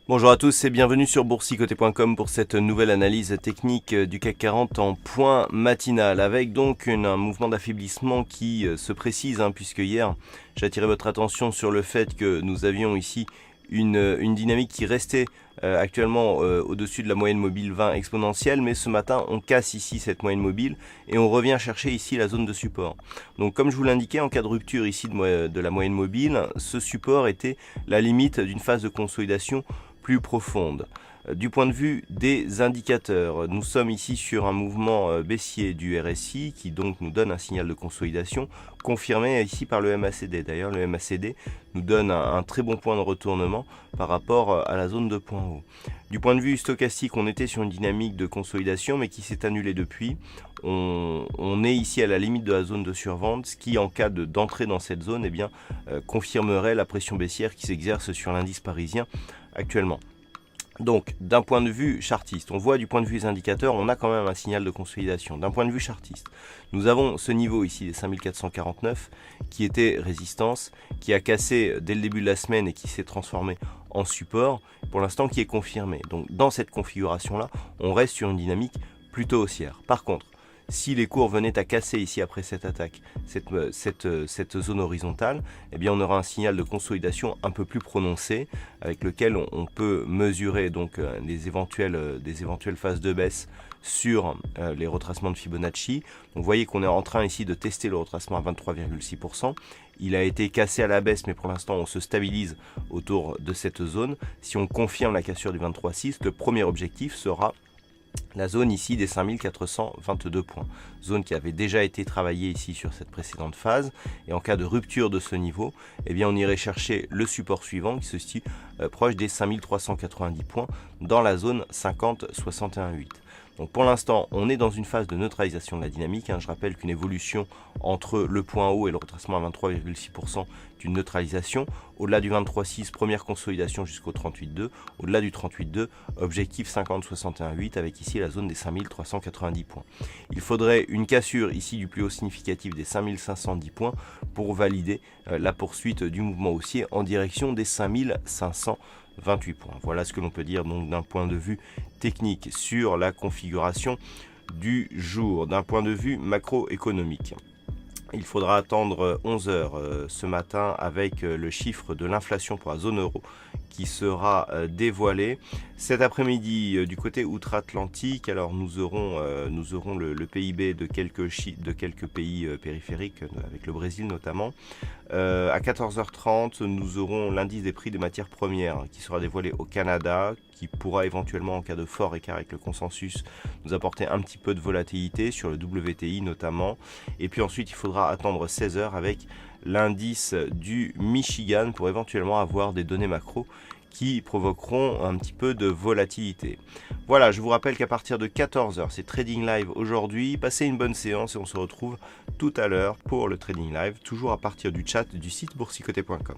Bonjour à tous et bienvenue sur boursicoté.com pour cette nouvelle analyse technique du CAC 40 en point matinal avec donc un mouvement d'affaiblissement qui se précise puisque hier j'ai attiré votre attention sur le fait que nous avions ici une dynamique qui restait actuellement au-dessus de la moyenne mobile 20 exponentielle, mais ce matin on casse ici cette moyenne mobile et on revient chercher ici la zone de support. Donc comme je vous l'indiquais, en cas de rupture ici de la moyenne mobile, ce support était la limite d'une phase de consolidation plus profonde. Du point de vue des indicateurs, nous sommes ici sur un mouvement baissier du RSI qui donc nous donne un signal de consolidation confirmé ici par le MACD. D'ailleurs, le MACD nous donne un très bon point de retournement par rapport à la zone de point haut. Du point de vue stochastique, on était sur une dynamique de consolidation mais qui s'est annulée depuis. On est ici à la limite de la zone de survente, ce qui en cas d'entrée dans cette zone confirmerait la pression baissière qui s'exerce sur l'indice parisien actuellement. Donc, d'un point de vue chartiste, on voit du point de vue des indicateurs, on a quand même un signal de consolidation. D'un point de vue chartiste, nous avons ce niveau ici des 5449 qui était résistance, qui a cassé dès le début de la semaine et qui s'est transformé en support, pour l'instant qui est confirmé. Donc, dans cette configuration-là, on reste sur une dynamique plutôt haussière. Par contre, si les cours venaient à casser ici après cette attaque, cette zone horizontale, eh bien on aura un signal de consolidation un peu plus prononcé avec lequel on peut mesurer donc des éventuelles phases de baisse sur les retracements de Fibonacci. Donc vous voyez qu'on est en train ici de tester le retracement à 23,6%. Il a été cassé à la baisse, mais pour l'instant on se stabilise autour de cette zone. Si on confirme la cassure du 23,6, le premier objectif sera la zone ici des 5422 points, zone qui avait déjà été travaillée ici sur cette précédente phase, et en cas de rupture de ce niveau, eh bien on irait chercher le support suivant qui se situe proche des 5390 points dans la zone 50-61,8. Donc pour l'instant, on est dans une phase de neutralisation de la dynamique. Je rappelle qu'une évolution entre le point haut et le retracement à 23,6% est une neutralisation. Au-delà du 23,6, première consolidation jusqu'au 38,2. Au-delà du 38,2, objectif 50-61,8 avec ici la zone des 5390 points. Il faudrait une cassure ici du plus haut significatif des 5510 points pour valider la poursuite du mouvement haussier en direction des 5528 points. Voilà ce que l'on peut dire donc d'un point de vue technique sur la configuration du jour. D'un point de vue macroéconomique, il faudra attendre 11 heures ce matin avec le chiffre de l'inflation pour la zone euro qui sera dévoilé. Cet après-midi, du côté outre-Atlantique, alors nous aurons le PIB de quelques pays périphériques, avec le Brésil notamment. À 14h30, nous aurons l'indice des prix des matières premières qui sera dévoilé au Canada, qui pourra éventuellement, en cas de fort écart avec le consensus, nous apporter un petit peu de volatilité sur le WTI notamment. Et puis ensuite, il faudra attendre 16 heures avec l'indice du Michigan pour éventuellement avoir des données macro qui provoqueront un petit peu de volatilité. Voilà, je vous rappelle qu'à partir de 14 heures, c'est Trading Live aujourd'hui. Passez une bonne séance et on se retrouve tout à l'heure pour le Trading Live, toujours à partir du chat du site boursicoté.com.